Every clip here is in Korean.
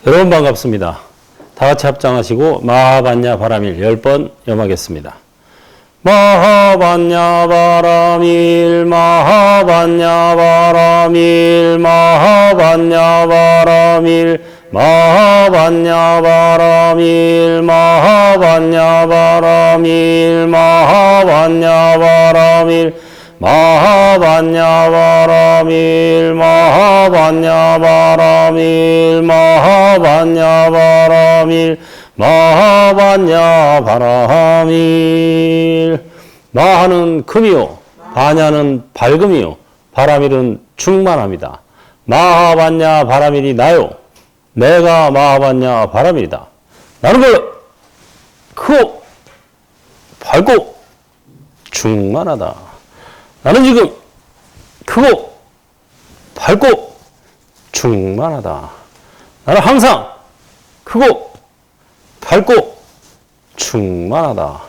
여러분 반갑습니다. 다 같이 합장하시고 마하반야 바라밀 10번 염하겠습니다. 마하반야 바라밀 마하반야 바라밀 마하반야 바라밀 마하반야 바라밀 마하반야 바라밀 마하반야 바라밀 마하반야 바라밀 마하반야 바라밀 마하반야 바라밀 마하반야 바라밀. 마하는 금이요 반야는 밝음이요 바라밀은 충만합니다. 마하반야 바라밀이 나요. 내가 마하반야 바라밀이다. 나는 크고 밝고 충만하다. 나는 지금 크고 밝고 충만하다. 나는 항상 크고 밝고 충만하다.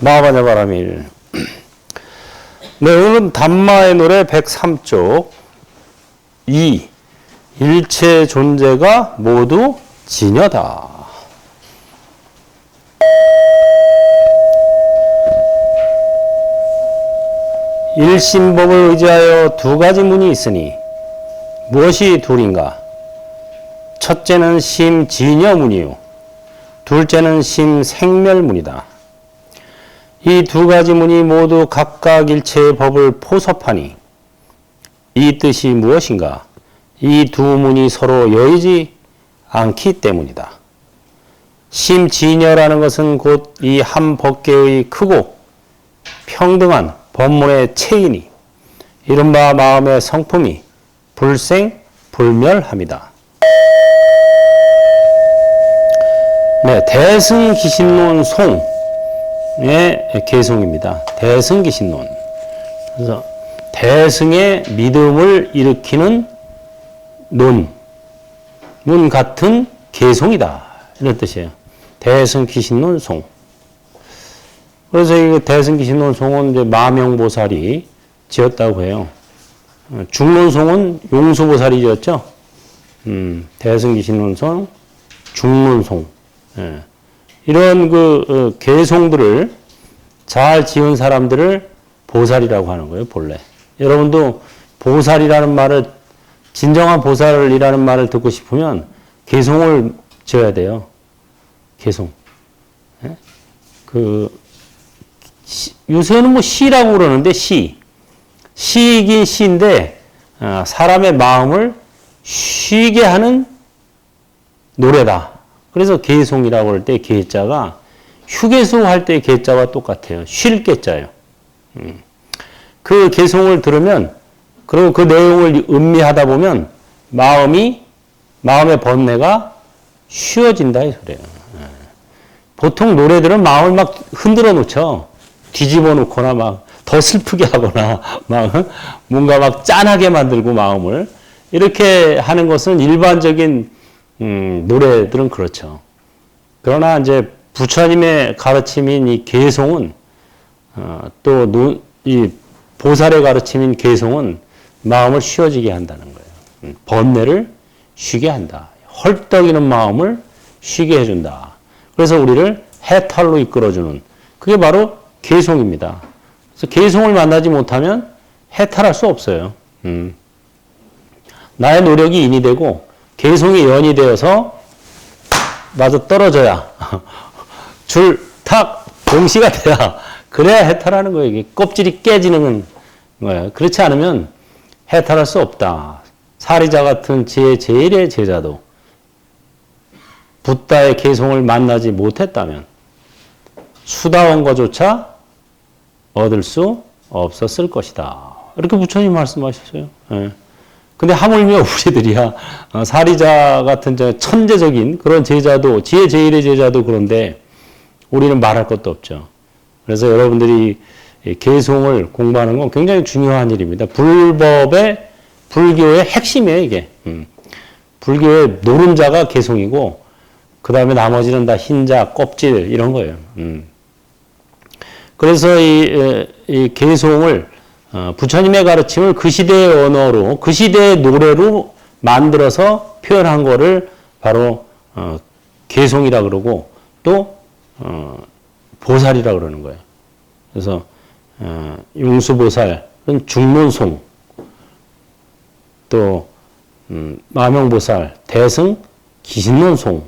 마하반야 바라밀. 네, 오늘은 담마의 노래 103쪽 2. 일체 존재가 모두 진여다. 일심법을 의지하여 두 가지 문이 있으니 무엇이 둘인가? 첫째는 심진여문이요 둘째는 심생멸문이다. 이 두 가지 문이 모두 각각 일체의 법을 포섭하니 이 뜻이 무엇인가? 이 두 문이 서로 여의지 않기 때문이다. 심진여라는 것은 곧 이 한 법계의 크고 평등한 법문의 체이니 이른바 마음의 성품이 불생불멸합니다. 네, 대승기신론 송의 개송입니다. 대승기신론. 그래서 대승의 믿음을 일으키는 문 같은 개송이다. 이런 뜻이에요. 대승기신론 송. 그래서 이 대승기신론 송은 이제 마명보살이 지었다고 해요. 중론송은 용수보살이 지었죠. 대승기신론 송, 중론송. 예. 이런 개송들을 잘 지은 사람들을 보살이라고 하는 거예요, 본래. 여러분도 보살이라는 말을, 진정한 보살이라는 말을 듣고 싶으면 개송을 지어야 돼요. 개송. 예? 요새는 뭐 시라고 그러는데 시이긴 시인데 사람의 마음을 쉬게 하는 노래다. 그래서 개송이라고 할 때 개자가 휴게소 할 때 개자와 똑같아요. 쉴 개자예요. 그 개송을 들으면 그리고 그 내용을 음미하다 보면 마음의 번뇌가 쉬어진다 이 소리예요. 보통 노래들은 마음을 막 흔들어 놓죠. 뒤집어 놓거나 막 더 슬프게 하거나 막 뭔가 막 짠하게 만들고 마음을 이렇게 하는 것은 일반적인 노래들은 그렇죠. 그러나 이제 부처님의 가르침인 이 개송은 또 이 보살의 가르침인 개송은 마음을 쉬어지게 한다는 거예요. 번뇌를 쉬게 한다. 헐떡이는 마음을 쉬게 해준다. 그래서 우리를 해탈로 이끌어주는 그게 바로 개송입니다. 그래서 개송을 만나지 못하면 해탈할 수 없어요. 나의 노력이 인이 되고 개송이 연이 되어서 맞아 떨어져야 줄탁 동시가 돼야 그래야 해탈하는 거예요. 이게 껍질이 깨지는 거예요. 그렇지 않으면 해탈할 수 없다. 사리자 같은 제1의 제자도 붓다의 개송을 만나지 못했다면 수다원 것조차 얻을 수 없었을 것이다. 이렇게 부처님 말씀하셨어요. 예. 근데 하물며 우리들이야 사리자 같은 천재적인 그런 제자도 지혜 제1의 제자도 그런데 우리는 말할 것도 없죠. 그래서 여러분들이 개송을 공부하는 건 굉장히 중요한 일입니다. 불교의 핵심이에요 이게. 불교의 노른자가 개송이고 그 다음에 나머지는 다 흰자, 껍질 이런 거예요. 그래서 이 개송을 부처님의 가르침을 그 시대의 언어로 그 시대의 노래로 만들어서 표현한 거를 바로 개송이라 그러고 또 보살이라 그러는 거예요. 그래서 용수보살은 중론송, 또 마명보살, 대승, 기신론송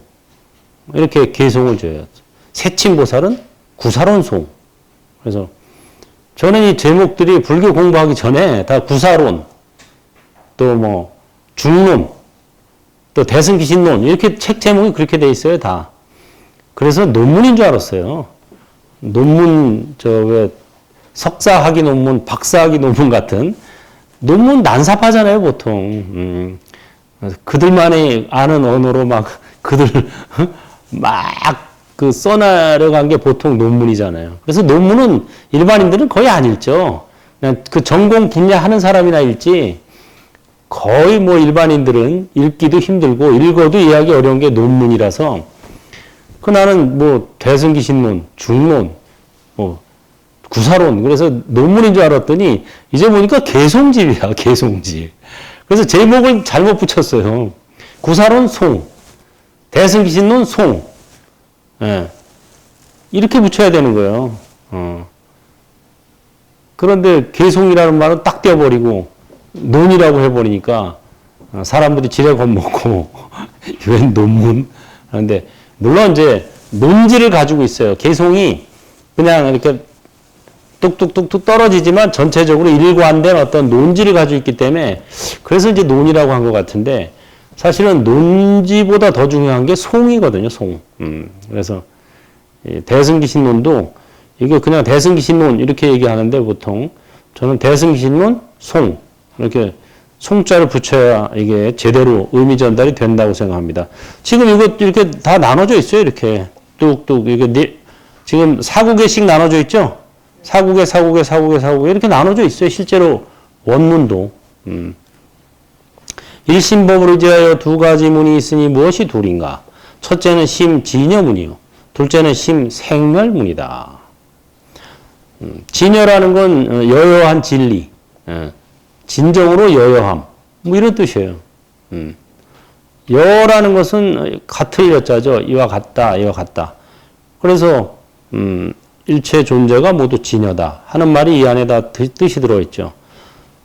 이렇게 개송을 줘요. 세친보살은 구사론송. 그래서 저는 이 제목들이 불교 공부하기 전에 다 구사론, 또 뭐 중론, 또 대승기신론 이렇게 책 제목이 그렇게 돼 있어요, 다. 그래서 논문인 줄 알았어요. 논문, 왜 석사학위 논문, 박사학위 논문 같은 논문 난삽하잖아요, 보통. 그들만이 아는 언어로 막 그들 막 그 써나려간 게 보통 논문이잖아요. 그래서 논문은 일반인들은 거의 안 읽죠. 그냥 그 전공 분야 하는 사람이나 읽지, 거의 뭐 일반인들은 읽기도 힘들고 읽어도 이해하기 어려운 게 논문이라서, 나는 뭐 대승기신론, 중론, 뭐 구사론, 그래서 논문인 줄 알았더니 이제 보니까 개송집이야, 개송집. 그래서 제목을 잘못 붙였어요. 구사론 송, 대승기신론 송. 예. 이렇게 붙여야 되는 거예요. 그런데 개송이라는 말은 딱 떼어버리고 논이라고 해버리니까 사람들이 지레 겁먹고 웬 논문? 그런데 물론 이제 논지를 가지고 있어요. 개송이 그냥 이렇게 뚝뚝뚝뚝 떨어지지만 전체적으로 일관된 어떤 논지를 가지고 있기 때문에 그래서 이제 논이라고 한 것 같은데, 사실은 논지보다 더 중요한 게 송이거든요, 송. 그래서 대승기신론도 이게 그냥 대승기신론 이렇게 얘기하는데 보통 저는 대승기신론 송 이렇게 송자를 붙여야 이게 제대로 의미 전달이 된다고 생각합니다. 지금 이거 이렇게 다 나눠져 있어요, 이렇게 뚝뚝 이게 지금 4국에씩 나눠져 있죠. 4국에 이렇게 나눠져 있어요. 실제로 원문도. 일심법을 의지하여 두 가지 문이 있으니 무엇이 둘인가? 첫째는 심진여문이요. 둘째는 심생멸문이다. 진여라는 건 여여한 진리, 진정으로 여여함, 뭐 이런 뜻이에요. 여라는 것은 같을 여자죠. 이와 같다, 이와 같다. 그래서 일체 존재가 모두 진여다 하는 말이 이 안에다 뜻이 들어있죠.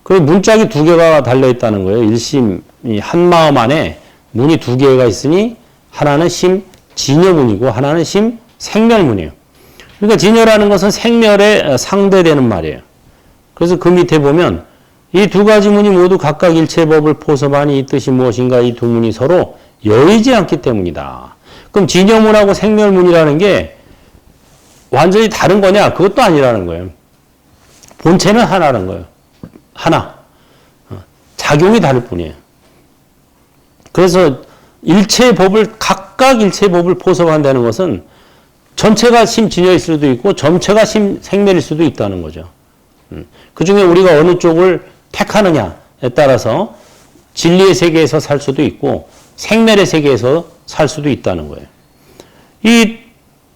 그 문짝이 두 개가 달려있다는 거예요. 일심, 한 마음 안에 문이 두 개가 있으니 하나는 심진여문이고 하나는 심생멸문이에요. 그러니까 진여라는 것은 생멸에 상대되는 말이에요. 그래서 그 밑에 보면 이 두 가지 문이 모두 각각 일체 법을 포섭하니 이 뜻이 무엇인가? 이 두 문이 서로 여의지 않기 때문이다. 그럼 진여문하고 생멸문이라는 게 완전히 다른 거냐? 그것도 아니라는 거예요. 본체는 하나라는 거예요. 하나. 작용이 다를 뿐이에요. 그래서 각각 일체의 법을 포섭한다는 것은 전체가 심진여일 수도 있고 전체가 심생멸일 수도 있다는 거죠. 그 중에 우리가 어느 쪽을 택하느냐에 따라서 진리의 세계에서 살 수도 있고 생멸의 세계에서 살 수도 있다는 거예요. 이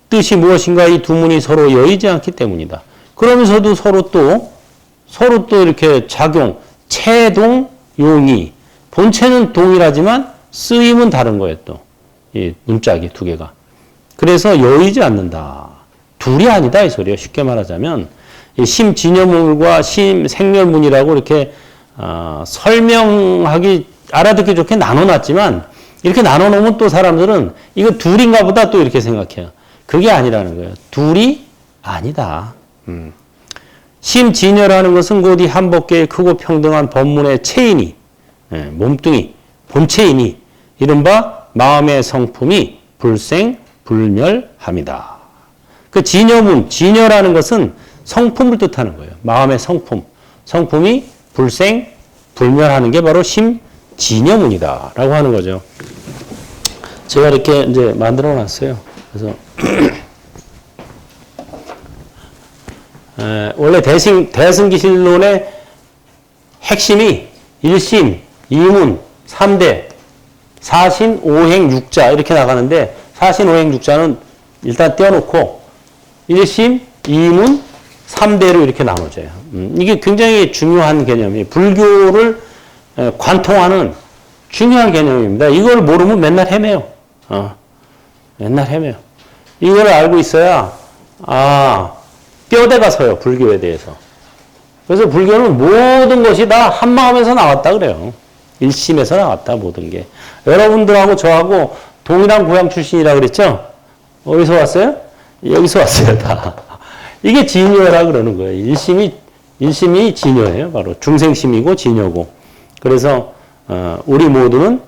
뜻이 무엇인가? 이 두 문이 서로 여의지 않기 때문이다. 그러면서도 서로 또 이렇게 작용, 체동, 용이. 본체는 동일하지만 쓰임은 다른 거예요, 또. 이 문짝이 두 개가. 그래서 여의지 않는다. 둘이 아니다, 이 소리예요. 쉽게 말하자면. 이 심진여문과 심생멸문이라고 이렇게, 설명하기, 알아듣기 좋게 나눠놨지만, 이렇게 나눠놓으면 또 사람들은 이거 둘인가 보다 또 이렇게 생각해요. 그게 아니라는 거예요. 둘이 아니다. 심진여라는 것은 곧 이 한법계의 크고 평등한 법문의 체이니, 몸뚱이, 본체이니, 이른바 마음의 성품이 불생불멸함이다. 그 진여문, 진여라는 것은 성품을 뜻하는 거예요. 마음의 성품. 성품이 불생불멸하는 게 바로 심진여문이다. 라고 하는 거죠. 제가 이렇게 이제 만들어 놨어요. 그래서, 원래 대승기신론의 핵심이 1심, 2문, 3대, 4신, 5행, 6자 이렇게 나가는데 4신, 5행, 6자는 일단 떼어놓고 1심, 2문, 3대로 이렇게 나눠져요. 이게 굉장히 중요한 개념이에요. 불교를 관통하는 중요한 개념입니다. 이걸 모르면 맨날 헤매요. 맨날 헤매요. 이걸 알고 있어야, 뼈대가 서요, 불교에 대해서. 그래서 불교는 모든 것이 다 한마음에서 나왔다 그래요. 일심에서 나왔다, 모든 게. 여러분들하고 저하고 동일한 고향 출신이라 그랬죠? 어디서 왔어요? 여기서 왔어요, 다. 이게 진여라 그러는 거예요. 일심이 진여예요. 바로 중생심이고 진여고. 그래서 우리 모두는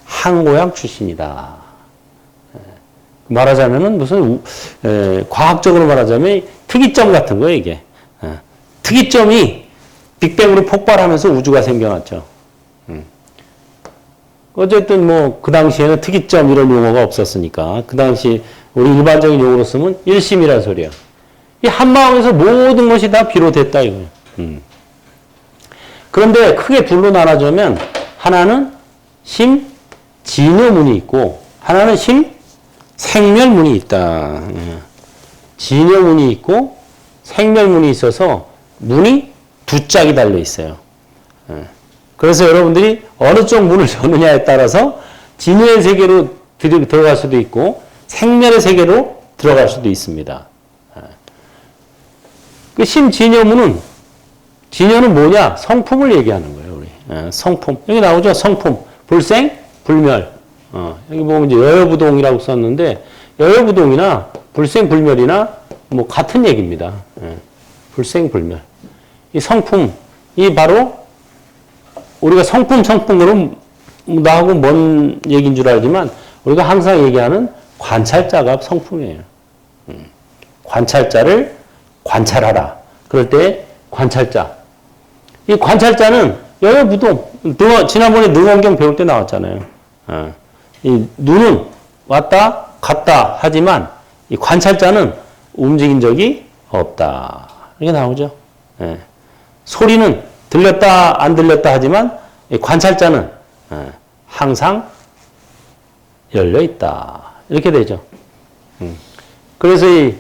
한 고향 출신이다. 말하자면은 무슨 과학적으로 말하자면 특이점 같은 거예요, 이게. 특이점이 빅뱅으로 폭발하면서 우주가 생겨났죠. 어쨌든 뭐 그 당시에는 특이점 이런 용어가 없었으니까 그 당시 우리 일반적인 용어로 쓰면 일심이란 소리야. 이 한마음에서 모든 것이 다 비롯됐다 이거예요. 그런데 크게 둘로 나눠주면 하나는 심 진여문이 있고 하나는 심 생멸문이 있다. 진여문이 있고 생멸문이 있어서 문이 두 짝이 달려 있어요. 그래서 여러분들이 어느 쪽 문을 여느냐에 따라서 진여의 세계로 들어갈 수도 있고 생멸의 세계로 들어갈 수도 있습니다. 그 심진여문은 진여는 뭐냐? 성품을 얘기하는 거예요, 우리. 성품. 여기 나오죠? 성품. 불생, 불멸. 여기 보면 이제 여여부동이라고 썼는데, 여여부동이나 불생, 불멸이나 뭐 같은 얘기입니다. 불생, 불멸. 이 성품, 이 바로 우리가 성품으로 나하고 먼 얘기인 줄 알지만, 우리가 항상 얘기하는 관찰자가 성품이에요. 관찰자를 관찰하라. 그럴 때 관찰자. 이 관찰자는 여여부동. 지난번에 능원경 배울 때 나왔잖아요. 이 눈은 왔다 갔다 하지만 이 관찰자는 움직인 적이 없다. 이게 나오죠. 소리는 들렸다 안 들렸다 하지만 이 관찰자는 항상 열려 있다. 이렇게 되죠. 그래서 이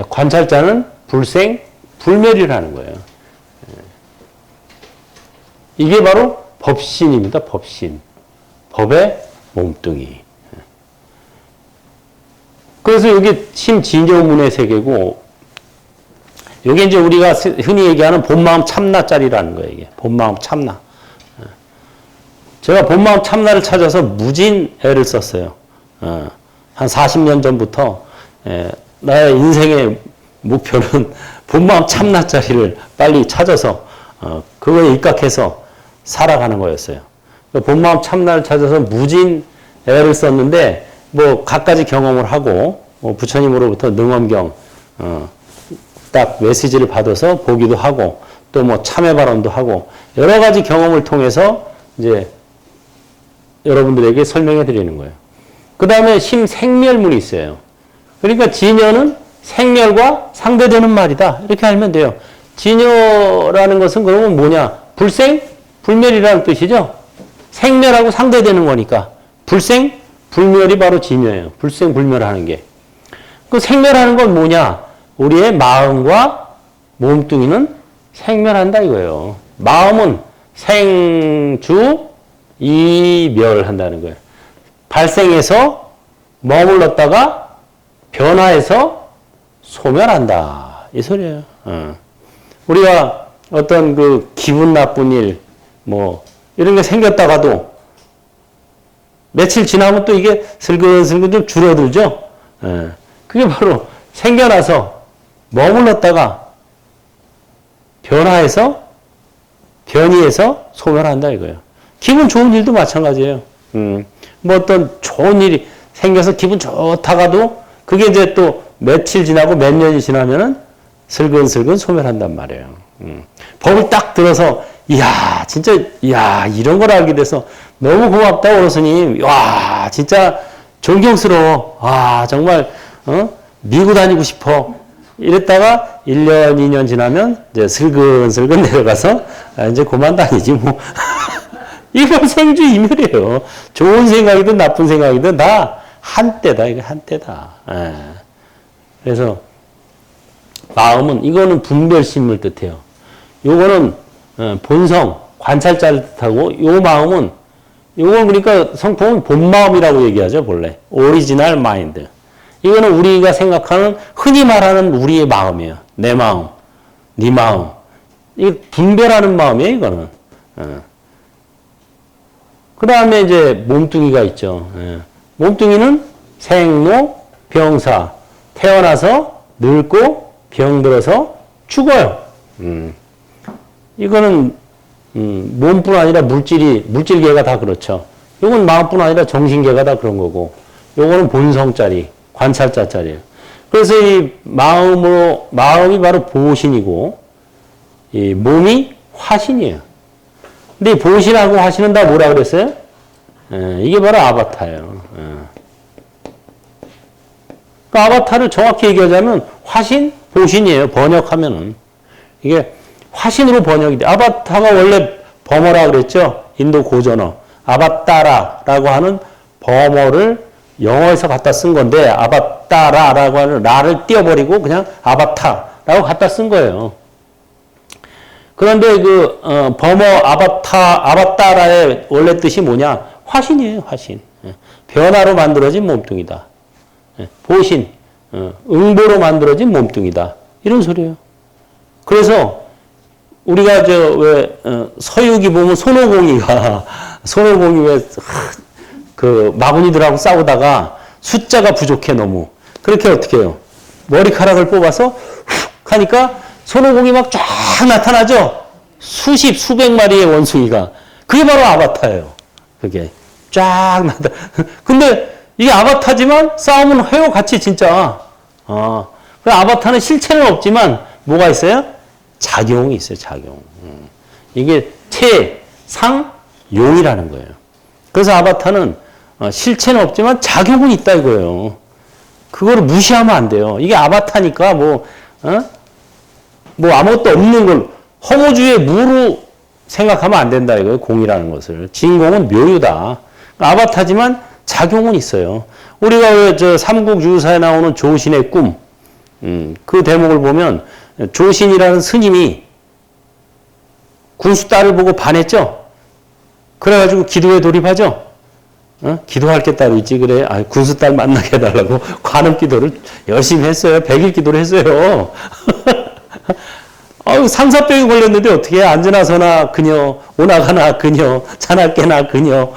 관찰자는 불생, 불멸이라는 거예요. 이게 바로 법신입니다. 법신. 법의 몸뚱이. 그래서 이게 심진여문의 세계고, 이게 이제 우리가 흔히 얘기하는 본마음 참나짜리라는 거예요. 이게 본마음 참나. 제가 본마음 참나를 찾아서 무진 애를 썼어요. 한 40년 전부터 나의 인생의 목표는 본마음 참나짜리를 빨리 찾아서 그거에 입각해서 살아가는 거였어요. 본마음 참나를 찾아서 무진 애를 썼는데 뭐 갖가지 경험을 하고 부처님으로부터 능엄경 딱 메시지를 받아서 보기도 하고 또 뭐 참회 발언도 하고 여러 가지 경험을 통해서 이제 여러분들에게 설명해 드리는 거예요. 그 다음에 심생멸문이 있어요. 그러니까 진여는 생멸과 상대되는 말이다. 이렇게 알면 돼요. 진여라는 것은 그러면 뭐냐? 불생, 불멸이라는 뜻이죠. 생멸하고 상대되는 거니까 불생, 불멸이 바로 진여예요. 불생, 불멸하는 게. 그 생멸하는 건 뭐냐? 우리의 마음과 몸뚱이는 생멸한다 이거예요. 마음은 생주, 이멸한다는 거예요. 발생해서 머물렀다가 변화해서 소멸한다. 이 소리예요. 우리가 어떤 그 기분 나쁜 일, 뭐, 이런 게 생겼다가도 며칠 지나면 또 이게 슬근슬근 좀 줄어들죠? 그게 바로 생겨나서 머물렀다가 변이해서 소멸한다 이거예요. 기분 좋은 일도 마찬가지예요. 뭐 어떤 좋은 일이 생겨서 기분 좋다가도 그게 이제 또 며칠 지나고 몇 년이 지나면은 슬근슬근 소멸한단 말이에요. 법을 딱 들어서 진짜 이런 걸 알게 돼서 너무 고맙다 어르스님. 와 진짜 존경스러워. 정말 미고 다니고 싶어. 이랬다가 1년 2년 지나면 이제 슬근슬근 내려가서 이제 그만 다니지 뭐. 이건 생주이멸이에요. 좋은 생각이든 나쁜 생각이든 다 한때다. 이거 한때다. 그래서 마음은 이거는 분별심을 뜻해요. 요거는 본성, 관찰자를 뜻하고 요 마음은 이건 그러니까 성품은 본마음이라고 얘기하죠, 본래. 오리지널 마인드. 이거는 우리가 생각하는, 흔히 말하는 우리의 마음이에요. 내 마음, 네 마음. 이 분별하는 마음이에요, 이거는. 그 다음에 이제 몸뚱이가 있죠. 몸뚱이는 생로, 병사. 태어나서 늙고 병들어서 죽어요. 이거는 몸뿐 아니라 물질계가 다 그렇죠. 이건 마음뿐 아니라 정신계가 다 그런 거고, 요거는 본성짜리, 관찰자짜리예요. 그래서 이 마음이 바로 보신이고, 이 몸이 화신이에요. 근데 이 보신하고 화신은 다 뭐라 그랬어요? 이게 바로 아바타예요. 그 아바타를 정확히 얘기하자면 화신, 보신이에요. 번역하면은. 이게 화신으로 번역이 돼. 아바타가 원래 범어라 그랬죠? 인도 고전어. 아바따라라고 하는 범어를 영어에서 갖다 쓴 건데, 아바따라라고 하는 라를 띄워버리고 그냥 아바타라고 갖다 쓴 거예요. 그런데 범어 아바따라의 원래 뜻이 뭐냐? 화신이에요, 화신. 변화로 만들어진 몸뚱이다. 보신, 응보로 만들어진 몸뚱이다. 이런 소리예요. 그래서 우리가 서유기 보면 손오공이 마구니들하고 싸우다가 숫자가 부족해 너무. 그렇게 어떻게 해요? 머리카락을 뽑아서 훅 하니까 손오공이 막 쫙 나타나죠? 수백 마리의 원숭이가. 그게 바로 아바타예요. 그게. 쫙 나타나. 근데 이게 아바타지만 싸움은 해요, 같이 진짜. 그 아바타는 실체는 없지만 뭐가 있어요? 작용이 있어요, 작용. 이게 태상용이라는 거예요. 그래서 아바타는 실체는 없지만 작용은 있다 이거예요. 그거를 무시하면 안 돼요. 이게 아바타니까 아무것도 없는 걸 허무주의 무로 생각하면 안 된다 이거예요. 공이라는 것을. 진공은 묘유다. 아바타지만 작용은 있어요. 우리가 왜 삼국유사에 나오는 조신의 꿈, 그 대목을 보면 조신이라는 스님이 군수 딸을 보고 반했죠? 그래가지고 기도에 돌입하죠? 기도할 게 따로 있지, 그래. 군수 딸 만나게 해달라고 관음 기도를 열심히 했어요. 100일 기도를 했어요. 상사병이 걸렸는데 어떻게 해? 앉으나 서나 그녀, 오나가나 그녀, 자나 깨나 그녀.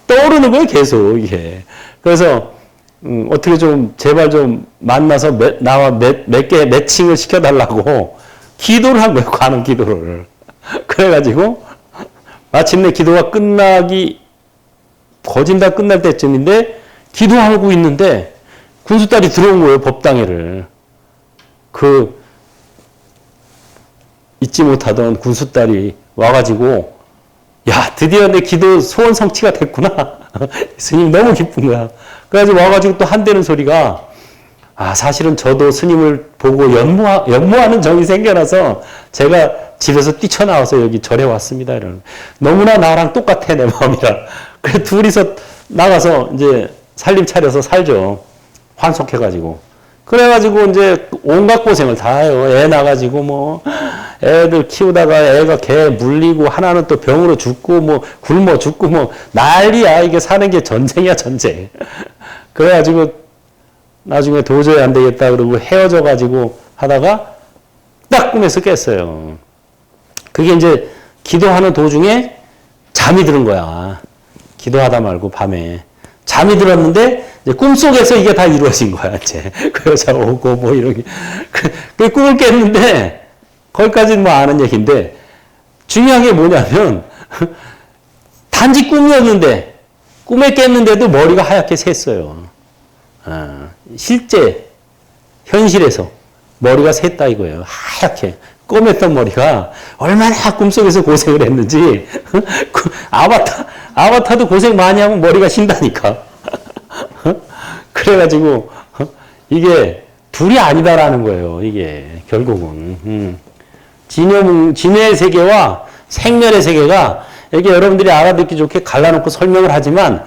떠오르는 거예요, 계속, 이게. 그래서, 어떻게 좀, 제발 좀 만나서 나와 몇 개 매칭을 시켜달라고 기도를 한 거예요, 관음 기도를. 그래가지고, 마침내 기도가 거진 다 끝날 때쯤인데, 기도하고 있는데, 군수딸이 들어온 거예요, 법당에를. 잊지 못하던 군수딸이 와가지고, 야, 드디어 내 기도 소원 성취가 됐구나. 스님 너무 기쁜 거야. 그래가지고 와가지고 또 한대는 소리가, 사실은 저도 스님을 보고 연모하는 정이 생겨나서 제가 집에서 뛰쳐나와서 여기 절에 왔습니다. 이러는. 너무나 나랑 똑같아, 내 마음이라. 그래, 둘이서 나가서 이제 살림 차려서 살죠. 환속해가지고. 그래가지고 이제 온갖 고생을 다 해요. 애 나가지고 애들 키우다가 애가 개 물리고 하나는 또 병으로 죽고 굶어 죽고 난리야. 이게 사는 게 전쟁이야, 전쟁. 그래가지고 나중에 도저히 안 되겠다 그러고 헤어져가지고 하다가 딱 꿈에서 깼어요. 그게 이제 기도하는 도중에 잠이 드는 거야. 기도하다 말고 밤에. 잠이 들었는데 이제 꿈속에서 이게 다 이루어진 거야, 이제. 그 여자가 오고 이런 게. 그 꿈을 깼는데 거기까지는 아는 얘기인데 중요한 게 뭐냐면 단지 꿈이었는데 꿈에 깼는데도 머리가 하얗게 샜어요. 실제 현실에서 머리가 샜다 이거예요. 하얗게. 검했던 머리가 얼마나 꿈속에서 고생을 했는지. 아바타도 고생 많이 하면 머리가 신다니까. 그래가지고 이게 둘이 아니다라는 거예요. 이게 결국은 진의 세계와 생멸의 세계가 이게 여러분들이 알아듣기 좋게 갈라놓고 설명을 하지만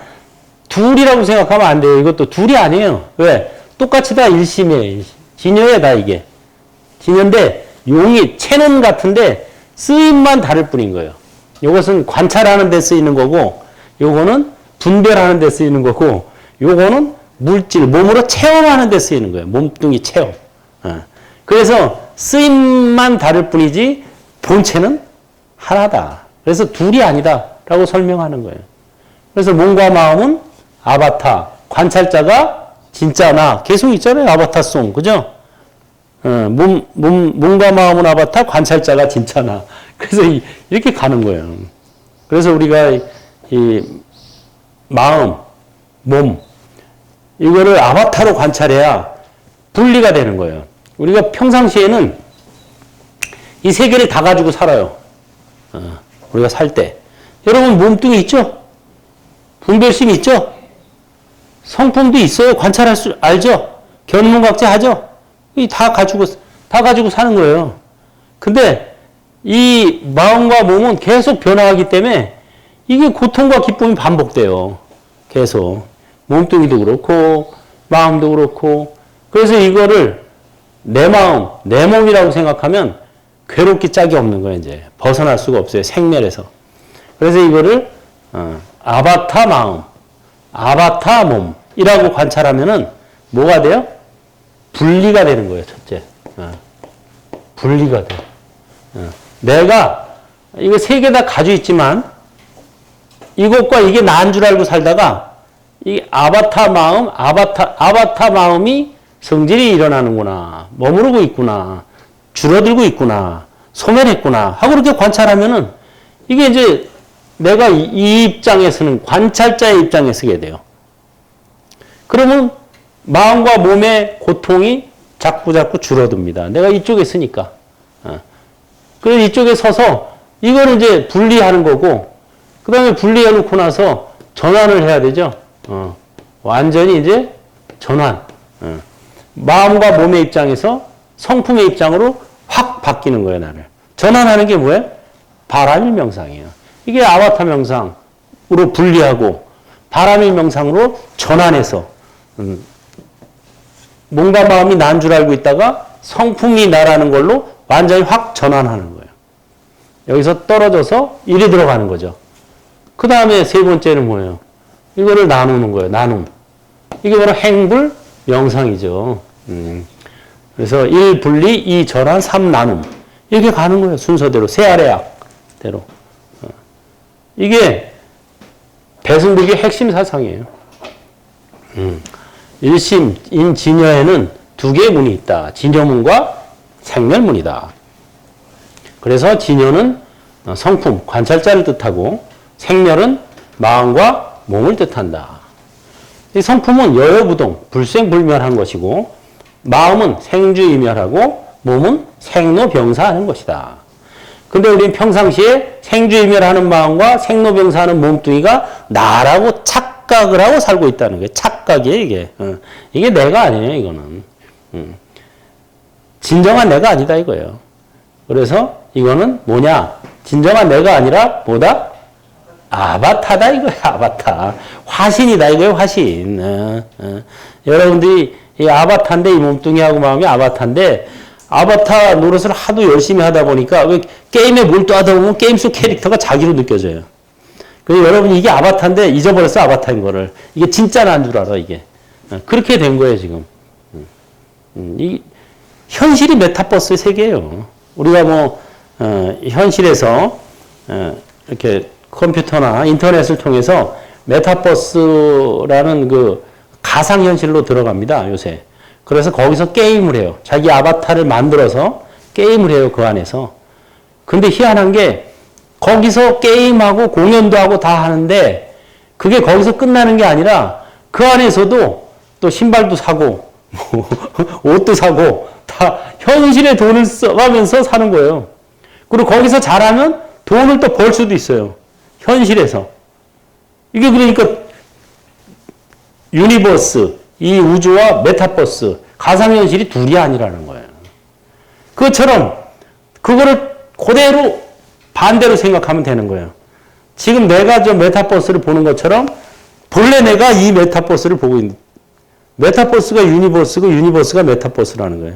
둘이라고 생각하면 안 돼요. 이것도 둘이 아니에요. 왜? 똑같이 다 일심이에요. 진여다 이게. 진여인데 용이 체는 같은데 쓰임만 다를 뿐인 거예요. 이것은 관찰하는 데 쓰이는 거고 요거는 분별하는 데 쓰이는 거고, 요거는 물질, 몸으로 체험하는 데 쓰이는 거예요. 몸뚱이 체험. 그래서 쓰임만 다를 뿐이지 본체는 하나다. 그래서 둘이 아니다 라고 설명하는 거예요. 그래서 몸과 마음은 아바타, 관찰자가 진짜 나. 계속 있잖아요. 아바타송. 그죠? 몸과 마음은 아바타, 관찰자가 진짜 나. 그래서 이렇게 가는 거예요. 그래서 우리가 이 마음, 몸, 이거를 아바타로 관찰해야 분리가 되는 거예요. 우리가 평상시에는 이 세 개를 다 가지고 살아요. 우리가 살 때. 여러분 몸뚱이 있죠? 분별심 있죠? 성품도 있어요. 관찰할 수 알죠? 견문각제 하죠? 다 가지고 사는 거예요. 근데 이 마음과 몸은 계속 변화하기 때문에 이게 고통과 기쁨이 반복돼요. 계속. 몸뚱이도 그렇고 마음도 그렇고. 그래서 이거를 내 마음, 내 몸이라고 생각하면 괴롭기 짝이 없는 거예요. 이제 벗어날 수가 없어요. 생멸에서. 그래서 이거를 아바타 마음, 아바타 몸이라고 관찰하면은 뭐가 돼요? 분리가 되는 거예요. 첫째. 분리가 돼. 내가 이거 세 개 다 가지고 있지만 이것과 이게 나인 줄 알고 살다가 이 아바타 마음, 아바타 마음이 성질이 일어나는구나. 머무르고 있구나. 줄어들고 있구나. 소멸했구나. 하고 그렇게 관찰하면은 이게 이제 내가 이 입장에 서는 관찰자의 입장에 서게 돼요. 그러면 마음과 몸의 고통이 자꾸 줄어듭니다. 내가 이쪽에 서니까. 그래서 이쪽에 서서 이거를 이제 분리하는 거고, 그 다음에 분리해 놓고 나서 전환을 해야 되죠. 완전히 이제 전환. 마음과 몸의 입장에서 성품의 입장으로 확 바뀌는 거예요, 나를. 전환하는 게 뭐예요? 바람일 명상이에요. 이게 아바타 명상으로 분리하고 바람일 명상으로 전환해서 몸과 마음이 난 줄 알고 있다가 성품이 나라는 걸로 완전히 확 전환하는 거예요. 여기서 떨어져서 일이 들어가는 거죠. 그 다음에 세 번째는 뭐예요? 이거를 나누는 거예요. 나눔. 이게 바로 행불 명상이죠. 그래서 1 분리, 2 전환, 3 나눔. 이렇게 가는 거예요. 순서대로. 세아래약대로. 이게 배승득의 핵심 사상이에요. 일심, 인진여에는 두 개의 문이 있다. 진여문과 생멸문이다. 그래서 진여는 성품, 관찰자를 뜻하고 생멸은 마음과 몸을 뜻한다. 이 성품은 여여부동, 불생불멸한 것이고 마음은 생주이멸하고 몸은 생로병사하는 것이다. 근데 우리는 평상시에 생주이멸하는 마음과 생로병사하는 몸뚱이가 나라고 착각을 하고 살고 있다는 거예요. 착각이에요, 이게. 이게 내가 아니에요, 이거는. 진정한 내가 아니다, 이거예요. 그래서 이거는 뭐냐? 진정한 내가 아니라 뭐다? 아바타다, 이거야, 아바타. 화신이다, 이거예요, 화신. 여러분들이 이 아바타인데, 이 몸뚱이하고 마음이 아바타인데, 아바타 노릇을 하도 열심히 하다 보니까 왜 게임에 몰두하다 보면 게임 속 캐릭터가 자기로 느껴져요. 그래서 여러분이 이게 아바타인데 잊어버렸어, 아바타인 거를. 이게 진짜는 줄 알아, 이게. 그렇게 된 거예요, 지금. 이 현실이 메타버스의 세계예요. 우리가 뭐 현실에서 이렇게 컴퓨터나 인터넷을 통해서 메타버스라는 그 가상현실로 들어갑니다, 요새. 그래서 거기서 게임을 해요. 자기 아바타를 만들어서 게임을 해요, 그 안에서. 근데 희한한 게 거기서 게임하고 공연도 하고 다 하는데 그게 거기서 끝나는 게 아니라 그 안에서도 또 신발도 사고 옷도 사고 다 현실에 돈을 써가면서 사는 거예요. 그리고 거기서 잘하면 돈을 또 벌 수도 있어요. 현실에서. 이게 그러니까 유니버스, 이 우주와 메타버스, 가상현실이 둘이 아니라는 거예요. 그것처럼 그거를 그대로 반대로 생각하면 되는 거예요. 지금 내가 저 메타버스를 보는 것처럼 본래 내가 이 메타버스를 보고 있는, 메타버스가 유니버스고 유니버스가 메타버스라는 거예요.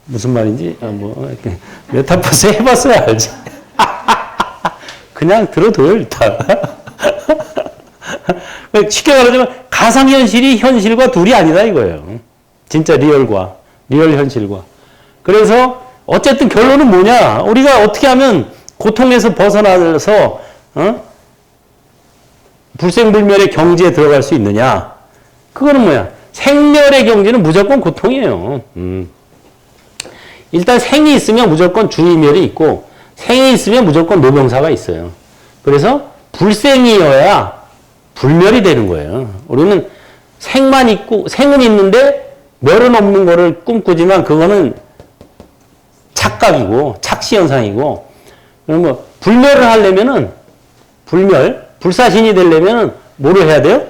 무슨 말인지 메타버스 해봤어야 알지. 그냥 들어둬요, 일단. 쉽게 말하자면 가상현실이 현실과 둘이 아니다 이거예요. 진짜 리얼 현실과. 그래서 어쨌든 결론은 뭐냐? 우리가 어떻게 하면 고통에서 벗어나서 불생불멸의 경지에 들어갈 수 있느냐? 그거는 뭐야? 생멸의 경지는 무조건 고통이에요. 일단 생이 있으면 무조건 주의멸이 있고 생이 있으면 무조건 노병사가 있어요. 그래서 불생이어야 불멸이 되는 거예요. 우리는 생만 있고 생은 있는데 멸은 없는 거를 꿈꾸지만 그거는 착각이고 착시현상이고 그럼 뭐 불멸을 하려면은 불사신이 되려면은 뭐를 해야 돼요?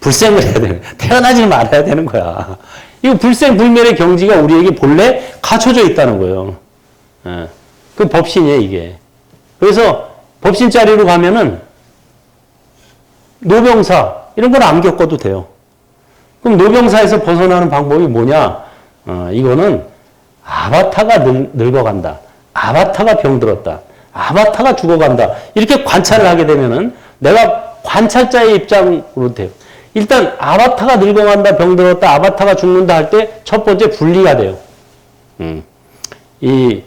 불생을 해야 돼요. 태어나지 말아야 되는 거야. 이 불생 불멸의 경지가 우리에게 본래 갖춰져 있다는 거예요. 예. 그 법신이에요, 이게. 그래서 법신 자리로 가면은 노병사 이런 걸 안 겪어도 돼요. 그럼 노병사에서 벗어나는 방법이 뭐냐? 이거는 아바타가 늙어간다. 아바타가 병들었다. 아바타가 죽어간다. 이렇게 관찰을 하게 되면은 내가 관찰자의 입장으로 돼요. 일단 아바타가 늙어간다, 병들었다, 아바타가 죽는다 할 때 첫 번째 분리가 돼요. 이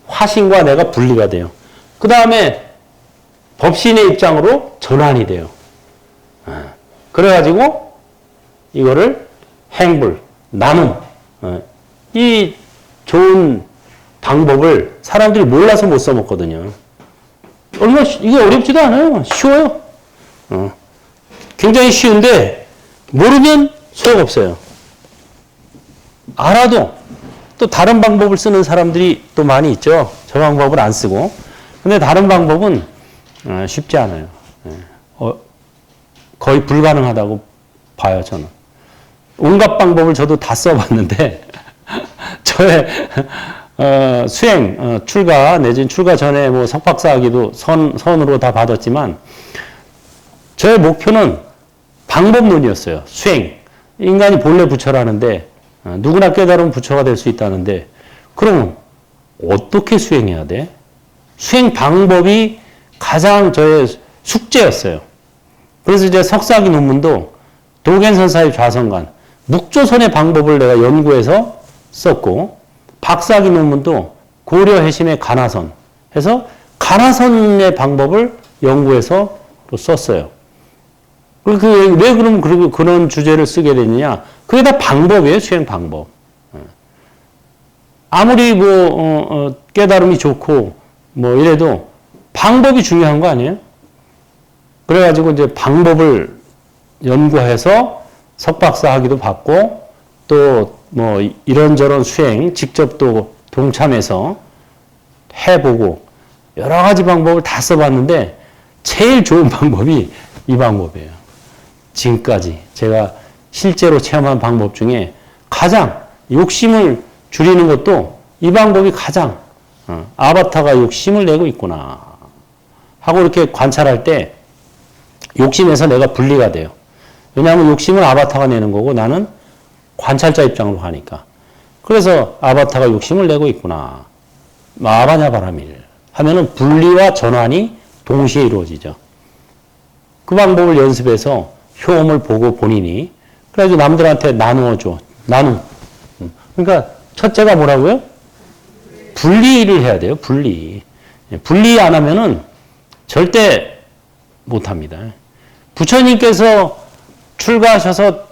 화신과 내가 분리가 돼요. 그 다음에 법신의 입장으로 전환이 돼요. 그래가지고 이거를 행불, 나눔, 이 좋은 방법을 사람들이 몰라서 못 써먹거든요. 이게 어렵지도 않아요. 쉬워요. 굉장히 쉬운데 모르면 소용없어요. 알아도 또 다른 방법을 쓰는 사람들이 또 많이 있죠. 저 방법을 안 쓰고. 근데 다른 방법은 쉽지 않아요. 거의 불가능하다고 봐요, 저는. 온갖 방법을 저도 다 써봤는데 저의 수행, 출가 내지는 출가 전에 뭐 석박사 하기도 선으로 다 받았지만 저의 목표는 방법론이었어요. 수행. 인간이 본래 부처라는데 누구나 깨달으면 부처가 될 수 있다는데 그럼 어떻게 수행해야 돼? 수행 방법이 가장 저의 숙제였어요. 그래서 이제 석사학위 논문도 도겐선사의 좌선관, 묵조선의 방법을 내가 연구해서 썼고 박사학위 논문도 고려해심의 가나선 해서 가나선의 방법을 연구해서 또 썼어요. 왜 그럼 그런 주제를 쓰게 됐느냐? 그게 다 방법이에요, 수행 방법. 아무리 깨달음이 좋고, 이래도 방법이 중요한 거 아니에요? 그래가지고 이제 방법을 연구해서 석박사 학위도 받고, 또 이런저런 수행, 직접 또 동참해서 해보고, 여러 가지 방법을 다 써봤는데, 제일 좋은 방법이 이 방법이에요. 지금까지 제가 실제로 체험한 방법 중에 가장 욕심을 줄이는 것도 이 방법이 가장 아바타가 욕심을 내고 있구나 하고 이렇게 관찰할 때 욕심에서 내가 분리가 돼요. 왜냐하면 욕심은 아바타가 내는 거고 나는 관찰자 입장으로 하니까. 그래서 아바타가 욕심을 내고 있구나. 마바냐 바라밀 하면은 분리와 전환이 동시에 이루어지죠. 그 방법을 연습해서 효험을 보고 본인이 그래가지고 남들한테 나누어줘. 나눔. 그러니까 첫째가 뭐라고요? 분리를 해야 돼요. 분리. 분리 안 하면은 절대 못합니다. 부처님께서 출가하셔서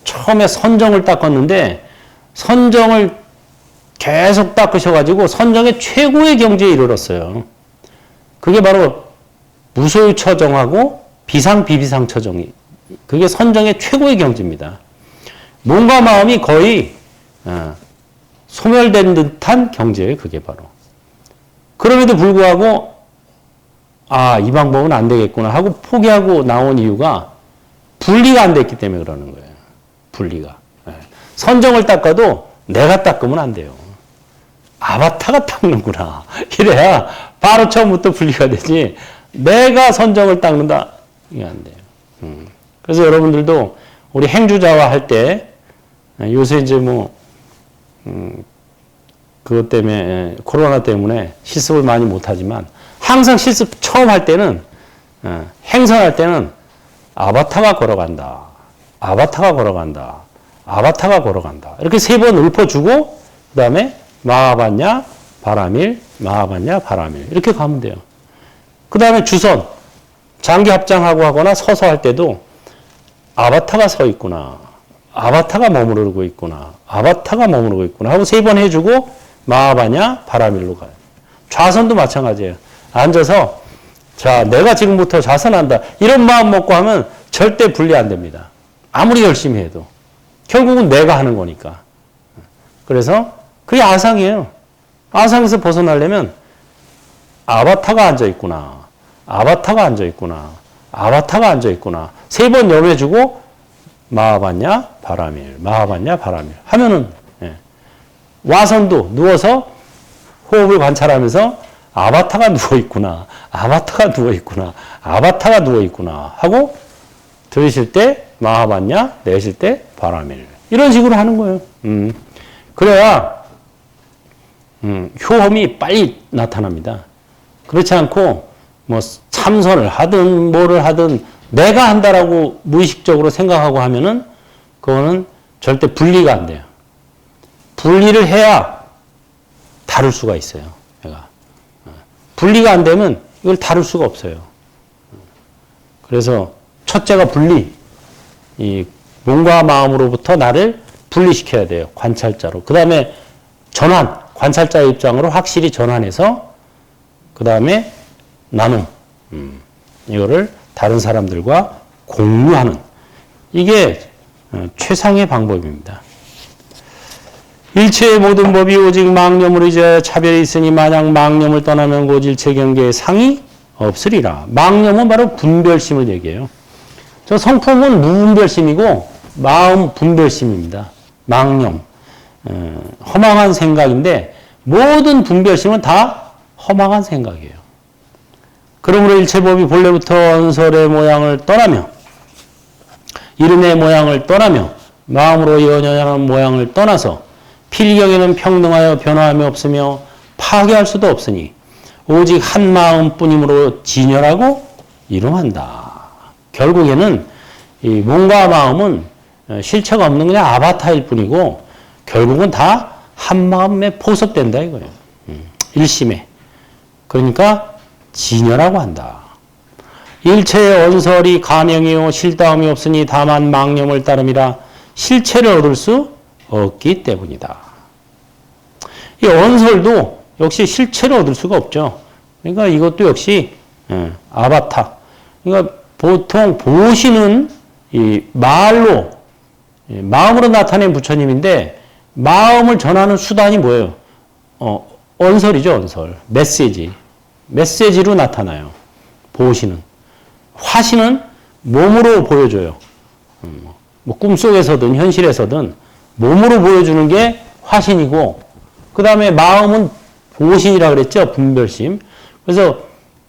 처음에 선정을 닦았는데 선정을 계속 닦으셔가지고 선정의 최고의 경지에 이르렀어요. 그게 바로 무소유 처정하고 비상 비비상 처정이 그게 선정의 최고의 경지입니다. 몸과 마음이 거의 소멸된 듯한 경지예요. 그게 바로. 그럼에도 불구하고 이 방법은 안 되겠구나 하고 포기하고 나온 이유가 분리가 안 됐기 때문에 그러는 거예요. 분리가. 선정을 닦아도 내가 닦으면 안 돼요. 아바타가 닦는구나. 이래야 바로 처음부터 분리가 되지. 내가 선정을 닦는다. 이게 안 돼요. 그래서 여러분들도 우리 행주자와 할 때 요새 이제 그것 때문에 코로나 때문에 실습을 많이 못하지만 항상 실습 처음 할 때는 행선할 때는 아바타가 걸어간다. 아바타가 걸어간다. 아바타가 걸어간다. 이렇게 세 번 읊어주고 그 다음에 마하반야 바라밀 마하반야 바라밀 이렇게 가면 돼요. 그 다음에 주선 장기 합장하고 하거나 서서 할 때도 아바타가 서 있구나. 아바타가 머무르고 있구나. 아바타가 머무르고 있구나 하고 세 번 해주고 마하반야 바라밀로 가요. 좌선도 마찬가지예요. 앉아서 자 내가 지금부터 좌선한다. 이런 마음 먹고 하면 절대 분리 안 됩니다. 아무리 열심히 해도. 결국은 내가 하는 거니까. 그래서 그게 아상이에요. 아상에서 벗어나려면 아바타가 앉아있구나. 아바타가 앉아있구나. 아바타가 앉아있구나. 세 번 염해주고 마하반야 바라밀 마하반야 바라밀 하면은 와선도 누워서 호흡을 관찰하면서 아바타가 누워있구나. 아바타가 누워있구나. 아바타가 누워있구나 하고 들으실 때 마하반야 내쉴 때 바라밀 이런 식으로 하는 거예요. 그래야 효험이 빨리 나타납니다. 그렇지 않고 뭐 참선을 하든 뭐를 하든 내가 한다라고 무의식적으로 생각하고 하면은 그거는 절대 분리가 안 돼요. 분리를 해야 다룰 수가 있어요. 내가 분리가 안 되면 이걸 다룰 수가 없어요. 그래서 첫째가 분리. 이 몸과 마음으로부터 나를 분리시켜야 돼요. 관찰자로. 그 다음에 전환. 관찰자의 입장으로 확실히 전환해서 그 다음에 나눔. 이거를 다른 사람들과 공유하는. 이게 최상의 방법입니다. 일체의 모든 법이 오직 망념으로 의지하여 차별이 있으니 만약 망념을 떠나면 곧 일체 경계에 상이 없으리라. 망념은 바로 분별심을 얘기해요. 저 성품은 무분별심이고 마음 분별심입니다. 망념. 허망한 생각인데 모든 분별심은 다 허망한 생각이에요. 그러므로 일체법이 본래부터 언설의 모양을 떠나며 이름의 모양을 떠나며 마음으로 연연하는 모양을 떠나서 필경에는 평등하여 변화함이 없으며 파괴할 수도 없으니 오직 한 마음뿐이므로 진열하고 이rum한다. 결국에는 이 몸과 마음은 실체가 없는 그냥 아바타일 뿐이고 결국은 다 한 마음에 포섭된다 이거예요. 일심에. 그러니까 진열하고 한다. 일체의 언설이 가명이요 실다움이 없으니 다만 망념을 따름이라 실체를 얻을 수 없기 때문이다. 이 언설도 역시 실체를 얻을 수가 없죠. 그러니까 이것도 역시 아바타. 그러니까 보통 보시는 이 말로 마음으로 나타낸 부처님인데 마음을 전하는 수단이 뭐예요? 언설이죠, 언설. 메시지. 메시지로 나타나요. 보시는. 화시는 몸으로 보여줘요. 뭐 꿈속에서든 현실에서든 몸으로 보여주는 게 화신이고 그 다음에 마음은 보신이라 그랬죠. 분별심. 그래서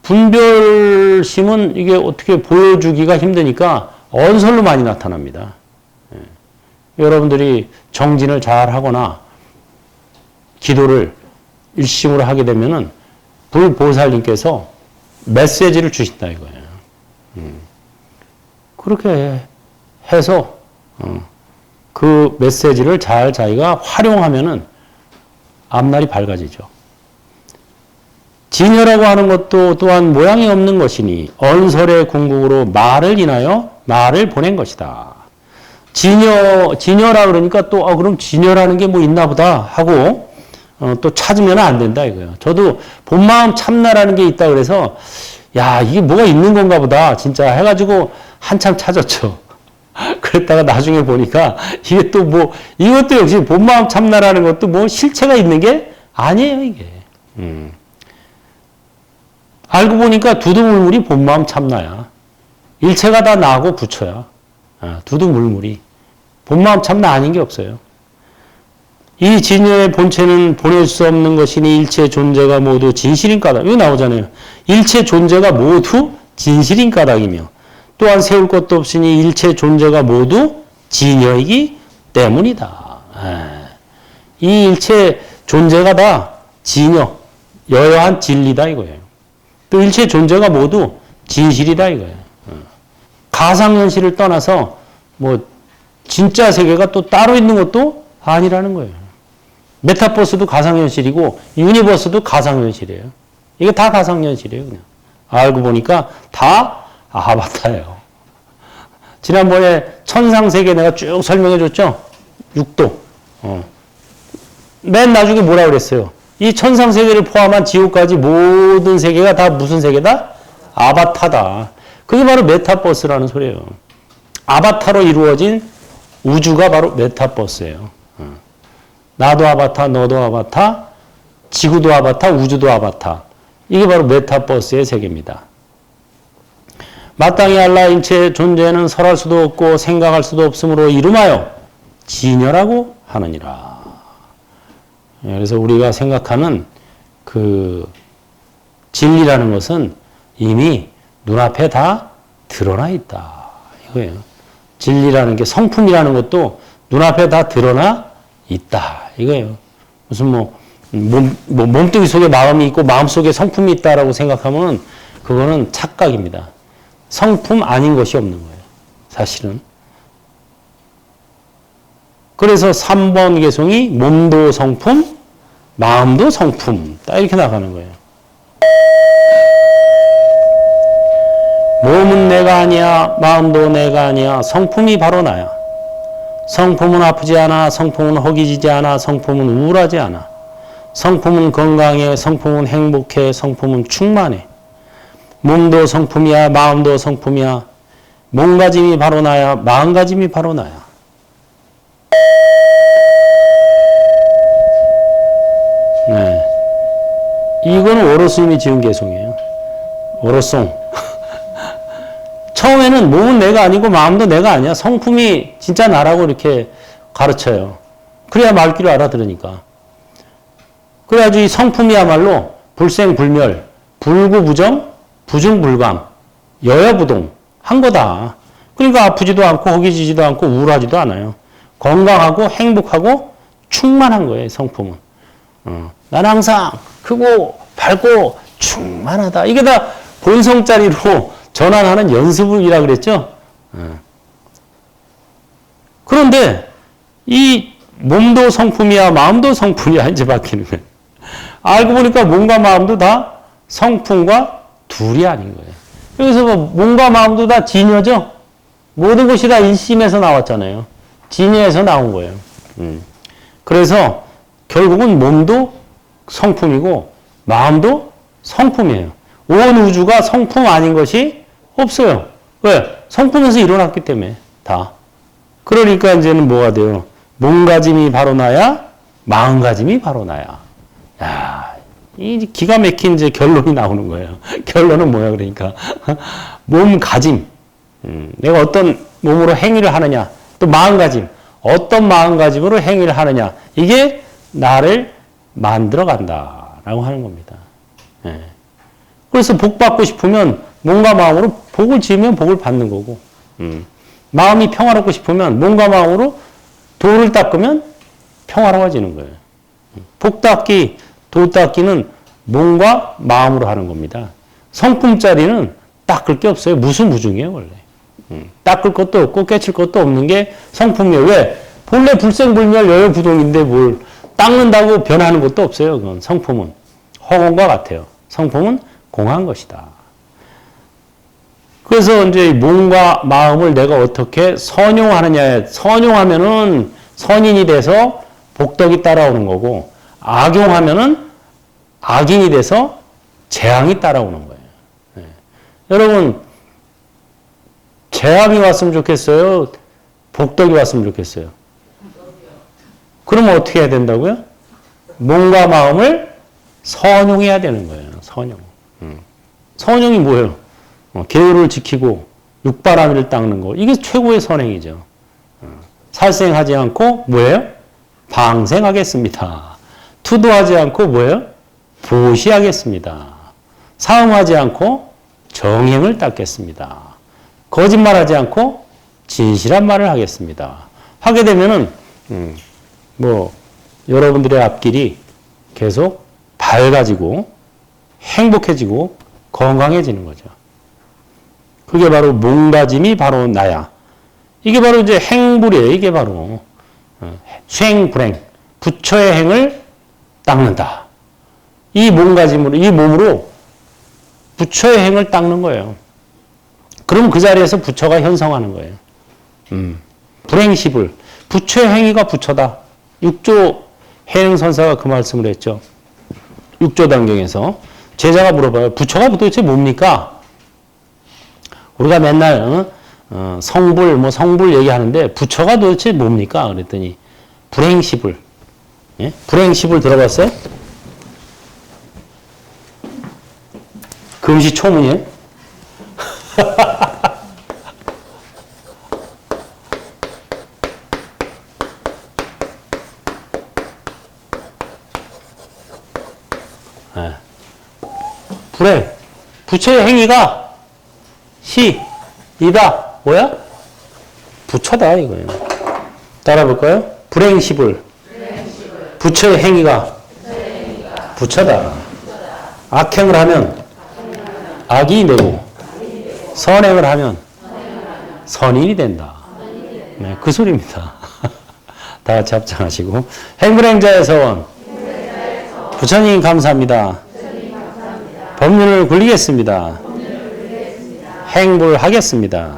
분별심은 이게 어떻게 보여주기가 힘드니까 언설로 많이 나타납니다. 여러분들이 정진을 잘 하거나 기도를 일심으로 하게 되면은 불보살님께서 메시지를 주신다 이거예요. 그렇게 해서 그 메시지를 잘 자기가 활용하면은 앞날이 밝아지죠. 진여라고 하는 것도 또한 모양이 없는 것이니 언설의 궁극으로 말을 인하여 말을 보낸 것이다. 진여라 그러니까 또 그럼 진여라는 게 뭐 있나 보다 하고 또 찾으면 안 된다 이거예요. 저도 본마음 참나라는 게 있다 그래서 야 이게 뭐가 있는 건가 보다 진짜 해가지고 한참 찾았죠. 그랬다가 나중에 보니까 이게 또 뭐 이것도 역시 본마음 참나라는 것도 뭐 실체가 있는 게 아니에요 이게. 알고 보니까 두두물물이 본마음 참나야. 일체가 다 나하고 부처야. 두두물물이. 본마음 참나 아닌 게 없어요. 이 진여의 본체는 보낼 수 없는 것이니 일체 존재가 모두 진실인 까닭. 이거 나오잖아요. 일체 존재가 모두 진실인 까닭이며 또한 세울 것도 없으니 일체 존재가 모두 진여이기 때문이다. 이 일체 존재가 다 진여, 여여한 진리다 이거예요. 또 일체 존재가 모두 진실이다 이거예요. 가상현실을 떠나서 뭐 진짜 세계가 또 따로 있는 것도 아니라는 거예요. 메타버스도 가상현실이고 유니버스도 가상현실이에요. 이게 다 가상현실이에요. 그냥 알고 보니까 다 아바타예요. 지난번에 천상세계 내가 쭉 설명해 줬죠. 6도. 맨 나중에 뭐라 그랬어요? 이 천상세계를 포함한 지옥까지 모든 세계가 다 무슨 세계다? 아바타다. 그게 바로 메타버스라는 소리예요. 아바타로 이루어진 우주가 바로 메타버스예요. 나도 아바타, 너도 아바타, 지구도 아바타, 우주도 아바타. 이게 바로 메타버스의 세계입니다. 마땅히 알라 인체의 존재는 설할 수도 없고 생각할 수도 없으므로 이름하여 진여라고 하느니라. 그래서 우리가 생각하는 그 진리라는 것은 이미 눈앞에 다 드러나 있다. 이거예요. 진리라는 게 성품이라는 것도 눈앞에 다 드러나 있다. 이거예요. 무슨 몸뚱이 속에 마음이 있고 마음 속에 성품이 있다라고 생각하면 그거는 착각입니다. 성품 아닌 것이 없는 거예요. 사실은. 그래서 3번 개송이 몸도 성품, 마음도 성품. 딱 이렇게 나가는 거예요. 몸은 내가 아니야, 마음도 내가 아니야, 성품이 바로 나야. 성품은 아프지 않아, 성품은 허기지지 않아, 성품은 우울하지 않아. 성품은 건강해, 성품은 행복해, 성품은 충만해. 몸도 성품이야, 마음도 성품이야. 몸가짐이 바로 나야, 마음가짐이 바로 나야. 네. 이거는 오로스님이 지은 개송이에요. 오로송. 처음에는 몸은 내가 아니고 마음도 내가 아니야. 성품이 진짜 나라고 이렇게 가르쳐요. 그래야 말귀를 알아들으니까. 그래가지고 이 성품이야말로 불생불멸, 불구부정, 부중불감, 여여부동 한 거다. 그러니까 아프지도 않고 허기지지도 않고 우울하지도 않아요. 건강하고 행복하고 충만한 거예요. 성품은. 나는 항상 크고 밝고 충만하다. 이게 다 본성짜리로 전환하는 연습이라 그랬죠. 그런데 이 몸도 성품이야 마음도 성품이야 이제 바뀌는 거예요. 알고 보니까 몸과 마음도 다 성품과 둘이 아닌 거예요. 여기서 뭐 몸과 마음도 다 진여죠. 모든 것이 다 일심에서 나왔잖아요. 진여에서 나온 거예요. 그래서 결국은 몸도 성품이고 마음도 성품이에요. 온 우주가 성품 아닌 것이 없어요. 왜? 성품에서 일어났기 때문에 다. 그러니까 이제는 뭐가 돼요? 몸가짐이 바로 나야, 마음가짐이 바로 나야. 야, 이 기가 막힌 이제 결론이 나오는 거예요. 결론은 뭐야 그러니까 몸가짐. 내가 어떤 몸으로 행위를 하느냐, 또 마음가짐. 어떤 마음가짐으로 행위를 하느냐. 이게 나를 만들어 간다라고 하는 겁니다. 예. 그래서 복 받고 싶으면 몸과 마음으로 복을 지으면 복을 받는 거고, 마음이 평화롭고 싶으면 몸과 마음으로 돌을 닦으면 평화로워지는 거예요. 복 닦기, 돌 닦기는 몸과 마음으로 하는 겁니다. 성품짜리는 닦을 게 없어요. 무수무중이에요, 원래. 닦을 것도 없고 깨칠 것도 없는 게 성품이에요. 왜? 본래 불생불멸 여여부동인데 뭘 닦는다고 변하는 것도 없어요. 그건 성품은. 허공과 같아요. 성품은 공한 것이다. 그래서 이제 몸과 마음을 내가 어떻게 선용하느냐에, 선용하면은 선인이 돼서 복덕이 따라오는 거고, 악용하면은 악인이 돼서 재앙이 따라오는 거예요. 네. 여러분, 재앙이 왔으면 좋겠어요? 복덕이 왔으면 좋겠어요? 그러면 어떻게 해야 된다고요? 몸과 마음을 선용해야 되는 거예요. 선용. 선용이 뭐예요? 계율을 지키고 육바라밀을 닦는 거. 이게 최고의 선행이죠. 살생하지 않고 뭐예요? 방생하겠습니다. 투도하지 않고 뭐예요? 보시하겠습니다. 사음하지 않고 정행을 닦겠습니다. 거짓말하지 않고 진실한 말을 하겠습니다. 하게 되면은 여러분들의 앞길이 계속 밝아지고 행복해지고 건강해지는 거죠. 그게 바로 몸가짐이 바로 나야. 이게 바로 이제 행불이에요. 이게 바로 수행, 불행, 부처의 행을 닦는다. 이 몸가짐으로, 이 몸으로 부처의 행을 닦는 거예요. 그럼 그 자리에서 부처가 현성하는 거예요. 불행시불. 부처의 행위가 부처다. 6조 해행선사가 그 말씀을 했죠. 6조 단경에서. 제자가 물어봐요. 부처가 도대체 뭡니까? 우리가 맨날 성불, 뭐 성불 얘기하는데 부처가 도대체 뭡니까? 그랬더니 불행시불. 예? 불행시불 들어봤어요? 금시초문이에요? 네. 불행. 부처의 행위가 이다. 뭐야? 부처다, 이거예요. 따라볼까요? 불행시불. 부처의 행위가 부처다. 악행을 하면 악이 되고, 선행을 하면 선인이 된다. 네, 그 소리입니다. 다 같이 합창하시고. 행불행자의 서원. 부처님 감사합니다. 법륜을 굴리겠습니다. 행불하겠습니다.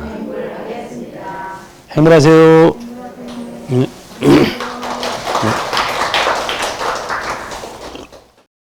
행불하세요.